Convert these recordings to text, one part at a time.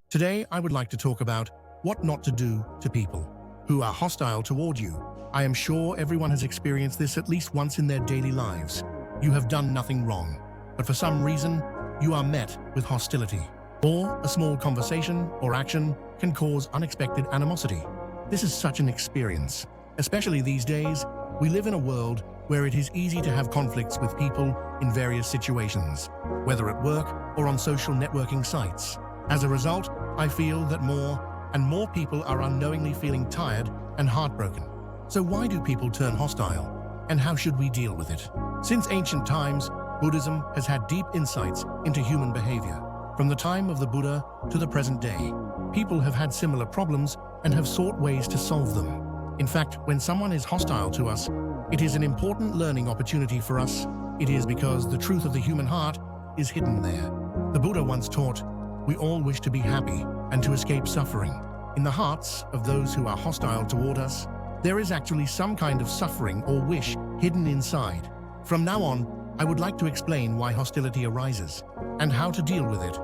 Today, I would like to talk about what not to do to people who are hostile toward you. I am sure everyone has experienced this at least once in their daily lives. You have done nothing wrong, but for some reason, you are met with hostility. Or a small conversation or action can cause unexpected animosity. This is such an experience. Especially these days, we live in a world where it is easy to have conflicts with people in various situations, whether at work or on social networking sites. As a result, I feel that more and more people are unknowingly feeling tired and heartbroken. So why do people turn hostile? And how should we deal with it? Since ancient times, Buddhism has had deep insights into human behavior. From the time of the Buddha to the present day, people have had similar problems and have sought ways to solve them. In fact, when someone is hostile to us, it is an important learning opportunity for us. It is because the truth of the human heart is hidden there. The Buddha once taught, we all wish to be happy and to escape suffering. In the hearts of those who are hostile toward us, there is actually some kind of suffering or wish hidden inside. From now on, I would like to explain why hostility arises and how to deal with it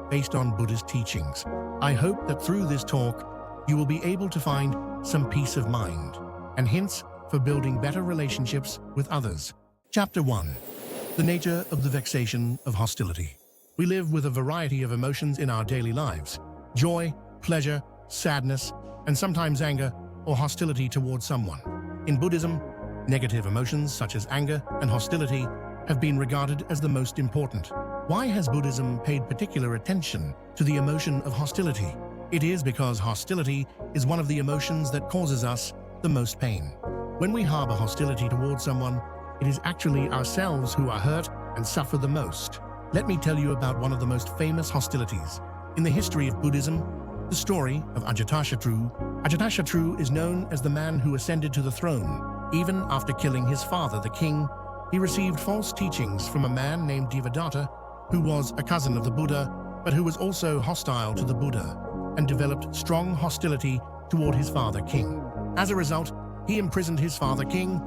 based on Buddhist teachings. I hope that through this talk, you will be able to find some peace of mind and hints for building better relationships with others. Chapter 1. The nature of the vexation of hostility. We live with a variety of emotions in our daily lives: joy, pleasure, sadness, and sometimes anger or hostility towards someone. In Buddhism, negative emotions such as anger and hostility have been regarded as the most important. Why has Buddhism paid particular attention to the emotion of hostility? It is because hostility is one of the emotions that causes us the most pain. When we harbor hostility towards someone, it is actually ourselves who are hurt and suffer the most. Let me tell you about one of the most famous hostilities. In the history of Buddhism, the story of Ajatasattu. Ajatasattu is known as the man who ascended to the throne. Even after killing his father, the king, he received false teachings from a man named Devadatta, who was a cousin of the Buddha, but who was also hostile to the Buddha, and developed strong hostility toward his father, king. As a result, he imprisoned his father, king,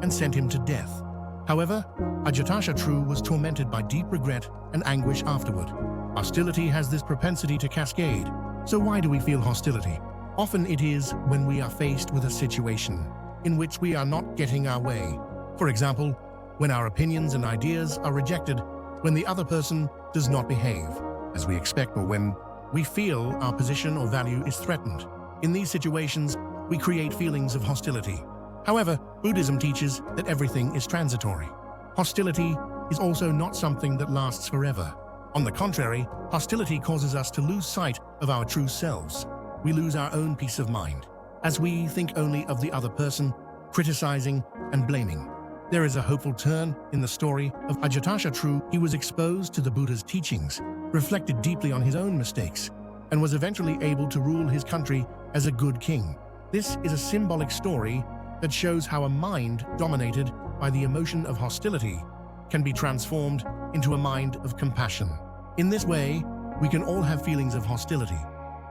and sent him to death. However, Ajatasattu was tormented by deep regret and anguish afterward. Hostility has this propensity to cascade. So why do we feel hostility? Often it is when we are faced with a situation in which we are not getting our way. For example, when our opinions and ideas are rejected, when the other person does not behave as we expect, or when we feel our position or value is threatened. In these situations, we create feelings of hostility. However, Buddhism teaches that everything is transitory. Hostility is also not something that lasts forever. On the contrary, hostility causes us to lose sight of our true selves. We lose our own peace of mind, as we think only of the other person, criticizing and blaming. There is a hopeful turn in the story of Ajatasattu. He was exposed to the Buddha's teachings, reflected deeply on his own mistakes, and was eventually able to rule his country as a good king. This is a symbolic story that shows how a mind dominated by the emotion of hostility can be transformed into a mind of compassion. In this way, we can all have feelings of hostility,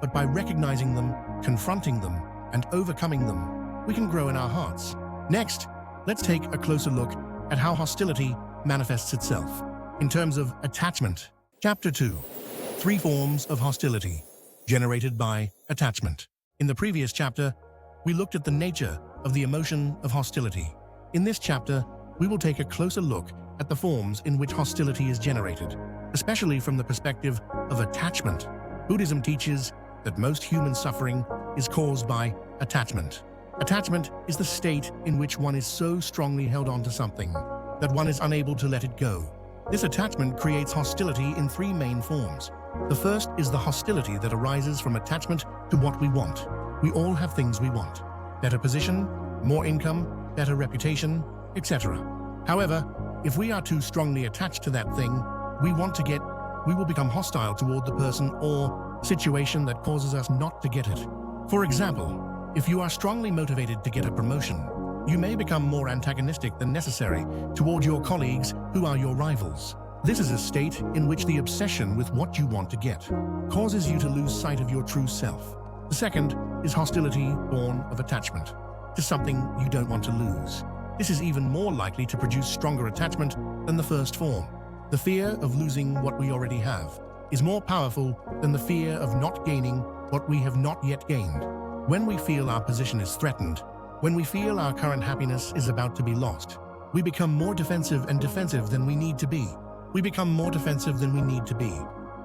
but by recognizing them, confronting them, and overcoming them, we can grow in our hearts. Next, let's take a closer look at how hostility manifests itself in terms of attachment. Chapter 2. 3 forms of hostility generated by attachment. In the previous chapter, we looked at the nature of the emotion of hostility. In this chapter, we will take a closer look at the forms in which hostility is generated, especially from the perspective of attachment. Buddhism teaches that most human suffering is caused by attachment. Attachment is the state in which one is so strongly held on to something that one is unable to let it go. This attachment creates hostility in 3 main forms. The first is the hostility that arises from attachment to what we want. We all have things we want: better position, more income, better reputation, etc. However, if we are too strongly attached to that thing we want to get, we will become hostile toward the person or situation that causes us not to get it. For example, if you are strongly motivated to get a promotion, you may become more antagonistic than necessary toward your colleagues who are your rivals. This is a state in which the obsession with what you want to get causes you to lose sight of your true self. The second is hostility born of attachment to something you don't want to lose. This is even more likely to produce stronger attachment than the first form. The fear of losing what we already have. is more powerful than the fear of not gaining what we have not yet gained. When we feel our position is threatened, when we feel our current happiness is about to be lost, we become more defensive than we need to be. We become more defensive than we need to be,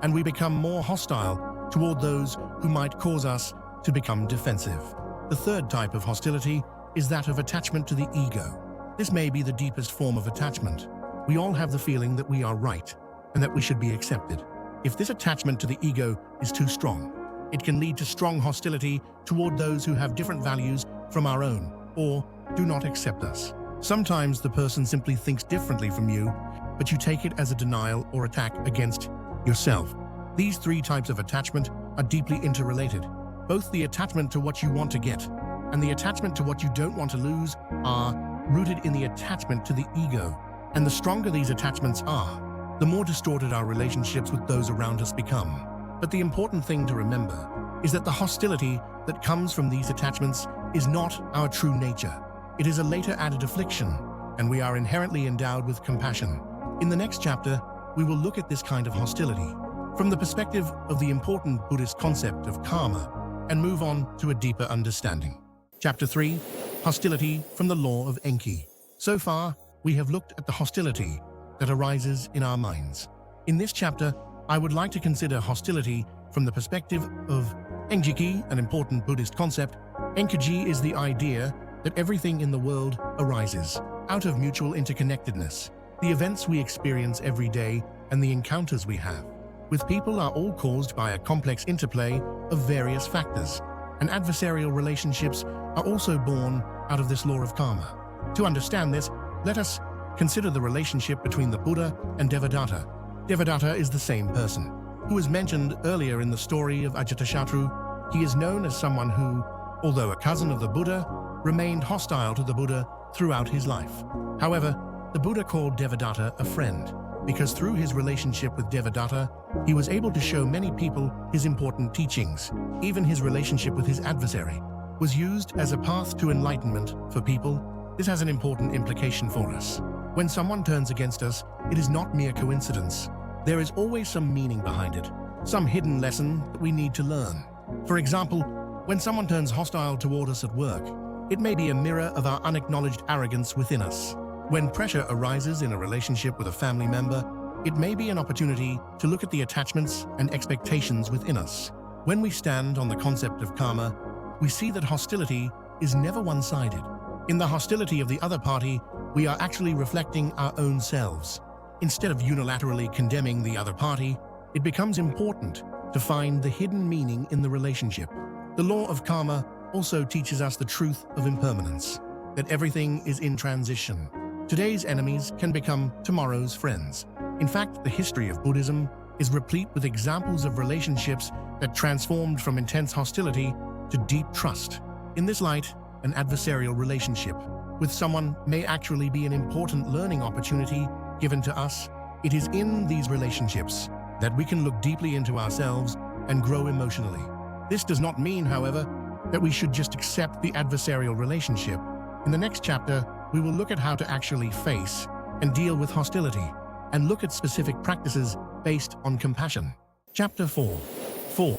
and we become more hostile toward those who might cause us to become defensive. The third type of hostility is that of attachment to the ego. This may be the deepest form of attachment. We all have the feeling that we are right and that we should be accepted. If this attachment to the ego is too strong, it can lead to strong hostility toward those who have different values from our own or do not accept us. Sometimes the person simply thinks differently from you, but you take it as a denial or attack against yourself. These three types of attachment are deeply interrelated. Both the attachment to what you want to get and the attachment to what you don't want to lose are rooted in the attachment to the ego. And the stronger these attachments are, the more distorted our relationships with those around us become. But the important thing to remember is that the hostility that comes from these attachments is not our true nature. It is a later added affliction, and we are inherently endowed with compassion. In the next chapter, we will look at this kind of hostility from the perspective of the important Buddhist concept of karma and move on to a deeper understanding. Chapter 3, Hostility from the Law of Enki. So far, we have looked at the hostility that arises in our minds. In this chapter, I would like to consider hostility from the perspective of Enki, an important Buddhist concept. Enki is the idea that everything in the world arises out of mutual interconnectedness. The events we experience every day and the encounters we have with people are all caused by a complex interplay of various factors, and adversarial relationships are also born out of this law of karma. To understand this, let us consider the relationship between the Buddha and Devadatta. Devadatta is the same person who was mentioned earlier in the story of Ajatasattu. He is known as someone who, although a cousin of the Buddha, remained hostile to the Buddha throughout his life. However, the Buddha called Devadatta a friend because through his relationship with Devadatta, he was able to show many people his important teachings. Even his relationship with his adversary was used as a path to enlightenment for people. This has an important implication for us. When someone turns against us, it is not mere coincidence. There is always some meaning behind it, some hidden lesson that we need to learn. For example, when someone turns hostile toward us at work, it may be a mirror of our unacknowledged arrogance within us. When pressure arises in a relationship with a family member, it may be an opportunity to look at the attachments and expectations within us. When we stand on the concept of karma, we see that hostility is never one-sided. In the hostility of the other party, we are actually reflecting our own selves. Instead of unilaterally condemning the other party, it becomes important to find the hidden meaning in the relationship. The law of karma also teaches us the truth of impermanence, that everything is in transition. Today's enemies can become tomorrow's friends. In fact, the history of Buddhism is replete with examples of relationships that transformed from intense hostility to deep trust. In this light, an adversarial relationship with someone may actually be an important learning opportunity given to us. It is in these relationships that we can look deeply into ourselves and grow emotionally. This does not mean, however, that we should just accept the adversarial relationship. In the next chapter, we will look at how to actually face and deal with hostility and look at specific practices based on compassion. Chapter 4.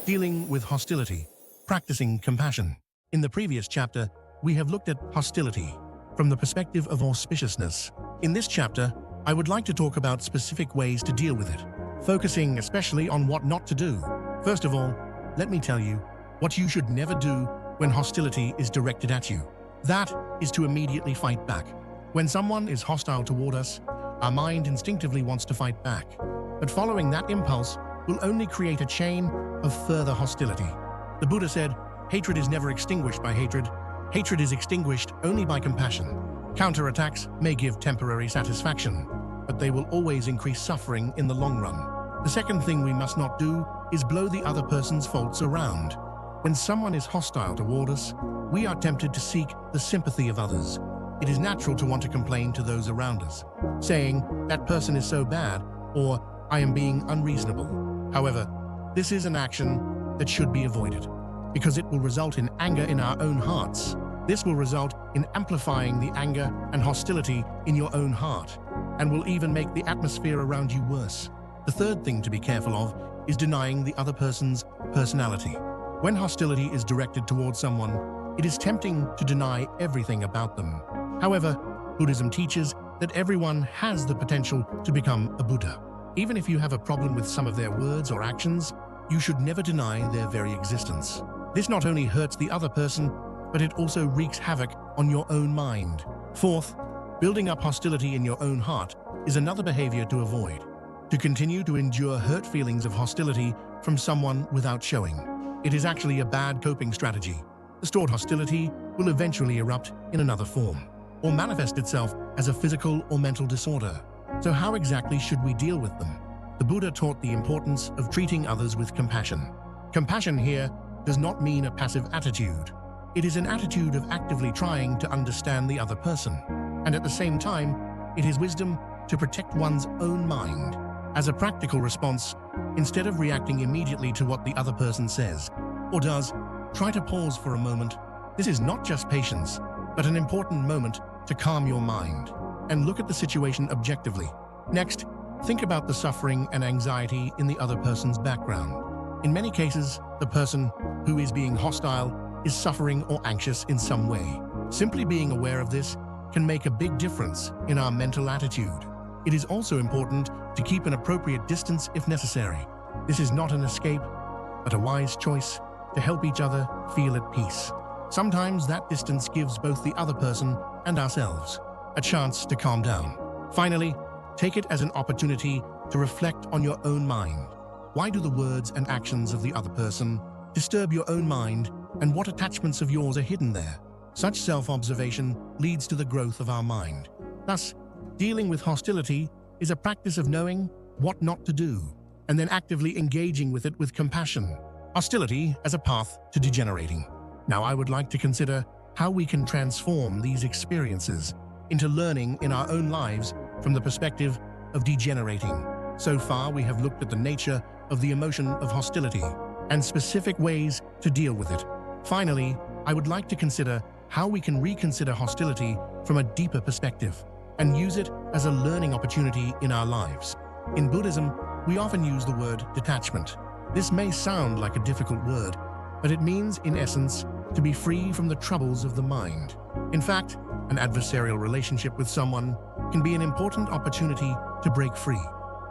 Dealing with hostility, practicing compassion. In the previous chapter, we have looked at hostility from the perspective of auspiciousness. In this chapter, I would like to talk about specific ways to deal with it, focusing especially on what not to do. First of all, let me tell you what you should never do when hostility is directed at you. That is to immediately fight back. When someone is hostile toward us, our mind instinctively wants to fight back. But following that impulse will only create a chain of further hostility. The Buddha said, hatred is never extinguished by hatred. Hatred is extinguished only by compassion. Counterattacks may give temporary satisfaction, but they will always increase suffering in the long run. The second thing we must not do is blow the other person's faults around. When someone is hostile toward us, we are tempted to seek the sympathy of others. It is natural to want to complain to those around us, saying, that person is so bad, or I am being unreasonable. However, this is an action that should be avoided, because it will result in anger in our own hearts. This will result in amplifying the anger and hostility in your own heart, and will even make the atmosphere around you worse. The third thing to be careful of is denying the other person's personality. When hostility is directed towards someone, it is tempting to deny everything about them. However, Buddhism teaches that everyone has the potential to become a Buddha. Even if you have a problem with some of their words or actions, you should never deny their very existence. This not only hurts the other person, but it also wreaks havoc on your own mind. Fourth, building up hostility in your own heart is another behavior to avoid. To continue to endure hurt feelings of hostility from someone without showing. It is actually a bad coping strategy. The stored hostility will eventually erupt in another form, or manifest itself as a physical or mental disorder. So how exactly should we deal with them? The Buddha taught the importance of treating others with compassion. Compassion here does not mean a passive attitude. It is an attitude of actively trying to understand the other person, and at the same time, it is wisdom to protect one's own mind. As a practical response, instead of reacting immediately to what the other person says or does, try to pause for a moment. This is not just patience, but an important moment to calm your mind and look at the situation objectively. Next, think about the suffering and anxiety in the other person's background. In many cases, the person who is being hostile is suffering or anxious in some way. Simply being aware of this can make a big difference in our mental attitude. It is also important to keep an appropriate distance if necessary. This is not an escape, but a wise choice to help each other feel at peace. Sometimes that distance gives both the other person and ourselves a chance to calm down. Finally, take it as an opportunity to reflect on your own mind. Why do the words and actions of the other person disturb your own mind, and what attachments of yours are hidden there? Such self-observation leads to the growth of our mind. Thus, dealing with hostility is a practice of knowing what not to do, and then actively engaging with it with compassion. Hostility as a path to degenerating. Now I would like to consider how we can transform these experiences into learning in our own lives from the perspective of degenerating. So far, we have looked at the nature of the emotion of hostility and specific ways to deal with it. Finally, I would like to consider how we can reconsider hostility from a deeper perspective and use it as a learning opportunity in our lives. In Buddhism, we often use the word detachment. This may sound like a difficult word, but it means, in essence, to be free from the troubles of the mind. In fact, an adversarial relationship with someone can be an important opportunity to break free.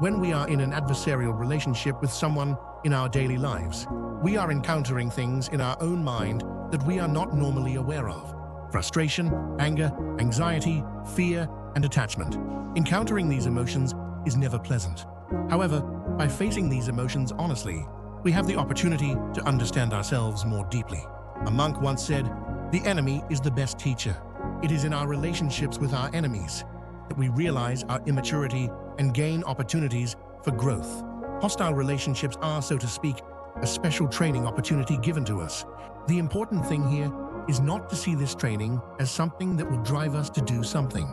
When we are in an adversarial relationship with someone in our daily lives, we are encountering things in our own mind that we are not normally aware of. Frustration, anger, anxiety, fear, and attachment. Encountering these emotions is never pleasant. However, by facing these emotions honestly, we have the opportunity to understand ourselves more deeply. A monk once said, "The enemy is the best teacher." It is in our relationships with our enemies that we realize our immaturity and gain opportunities for growth. Hostile relationships are, so to speak, a special training opportunity given to us. The important thing here is not to see this training as something that will drive us to do something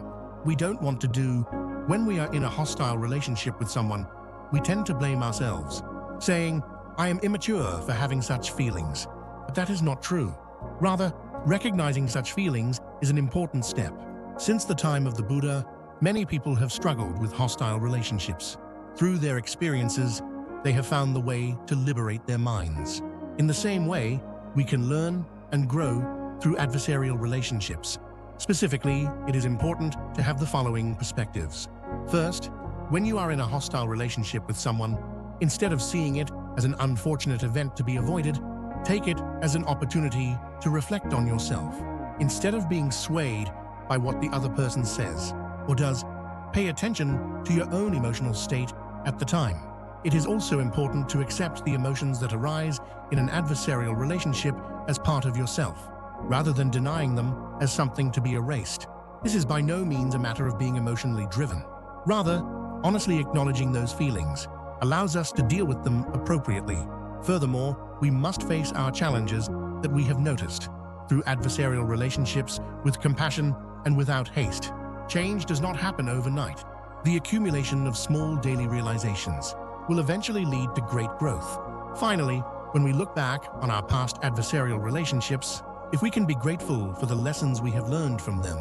we don't want to do. When we are in a hostile relationship with someone, we tend to blame ourselves, saying, "I am immature for having such feelings." But that is not true. Rather, recognizing such feelings is an important step. Since the time of the Buddha, many people have struggled with hostile relationships. Through their experiences, they have found the way to liberate their minds. In the same way, we can learn and grow through adversarial relationships. Specifically, it is important to have the following perspectives. First, when you are in a hostile relationship with someone, instead of seeing it as an unfortunate event to be avoided, take it as an opportunity to reflect on yourself. Instead of being swayed by what the other person says or does, pay attention to your own emotional state at the time. It is also important to accept the emotions that arise in an adversarial relationship as part of yourself, rather than denying them as something to be erased. This is by no means a matter of being emotionally driven. Rather, honestly acknowledging those feelings allows us to deal with them appropriately. Furthermore, we must face our challenges that we have noticed through adversarial relationships with compassion and without haste. Change does not happen overnight. The accumulation of small daily realizations will eventually lead to great growth. Finally, when we look back on our past adversarial relationships, if we can be grateful for the lessons we have learned from them,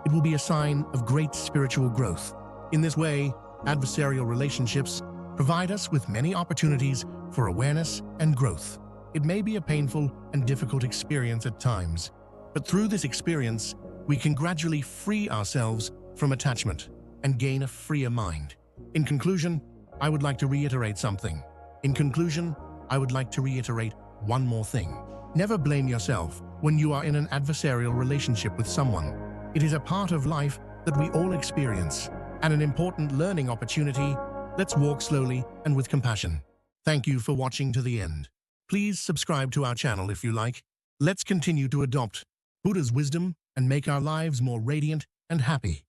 it will be a sign of great spiritual growth. In this way, adversarial relationships provide us with many opportunities for awareness and growth. It may be a painful and difficult experience at times, but through this experience, we can gradually free ourselves from attachment and gain a freer mind. In conclusion, I would like to reiterate something. One more thing. Never blame yourself when you are in an adversarial relationship with someone. It is a part of life that we all experience, and an important learning opportunity. Let's walk slowly and with compassion. Thank you for watching to the end. Please subscribe to our channel if you like. Let's continue to adopt Buddha's wisdom and make our lives more radiant and happy.